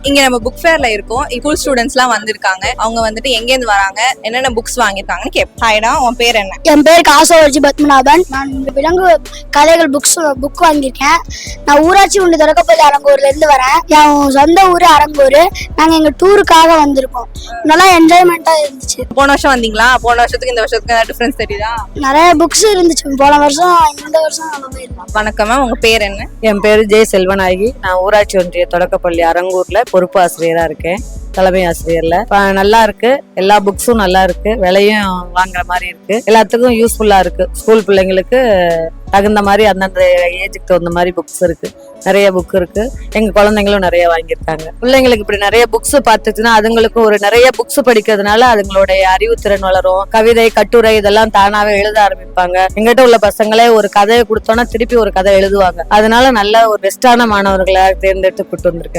இங்க நம்ம புக் ஃபேர்ல இருக்கோம். ஸ்கூல் ஸ்டூடெண்ட்ஸ் எல்லாம் வந்திருக்காங்க. அவங்க வந்துட்டு எங்க இருந்து வராங்க, என்னென்ன புக்ஸ் வாங்கிருக்காங்கன்னு கேட்போம். ஹாய்டா, உன் பேர் என்ன? என் பேர் காசோவர்ஜி பத்மநாபன். நான் விலங்கு கதைகள் புக் வாங்கியிருக்கேன். நான் ஊராட்சி ஒன்று தொடக்கப்பள்ளி அரங்கூர்ல இருந்து வரேன். என் சொந்த ஊர் அரங்கூர். நாங்க எங்க டூருக்காக வந்திருக்கோம். நல்லா என்ஜாய்மெண்டா இருந்துச்சு. போன வருஷம் வந்தீங்களா? போன வருஷத்துக்கு இந்த வருஷத்துக்கு ஏதாவது டிஃபரன்ஸ் தெரியுதா? நிறைய புக்ஸ் இருந்துச்சு போன வருஷம், இந்த வருஷம் நல்லாவே இருக்கும். வணக்கம், உங்க பேர் என்ன? என் பேரு ஜெய் செல்வநாயகி. நான் ஊராட்சி ஒன்றிய தொடக்கப்பள்ளி அரங்கூர்ல பொறுப்பு ஆசிரியரா இருக்கேன், தலைமை ஆசிரியர்ல. நல்லா இருக்கு, எல்லா புக்ஸும் நல்லா இருக்கு, விலையும் வாங்குற மாதிரி இருக்கு, எல்லாத்துக்கும் யூஸ்ஃபுல்லா இருக்கு. ஸ்கூல் பிள்ளைங்களுக்கு தகுந்த மாதிரி அந்தந்த ஏஜுக்கு தகுந்த மாதிரி புக்ஸ் இருக்கு, நிறைய புக் இருக்கு. எங்க குழந்தைங்களும் நிறைய வாங்கியிருக்காங்க. பிள்ளைங்களுக்கு இப்படி நிறைய புக்ஸ் பார்த்துச்சுன்னா அதுங்களுக்கு ஒரு நிறைய புக்ஸ் படிக்கிறதுனால அதுங்களுடைய அறிவுத்திறன் வளரும். கவிதை, கட்டுரை இதெல்லாம் தானாவே எழுத ஆரம்பிப்பாங்க. எங்கிட்ட உள்ள பசங்களே ஒரு கதையை கொடுத்தோன்னா திருப்பி ஒரு கதை எழுதுவாங்க. அதனால நல்ல ஒரு பெஸ்டான மாணவர்களை தேர்ந்தெடுத்து கூட்டு வந்திருக்கேன்.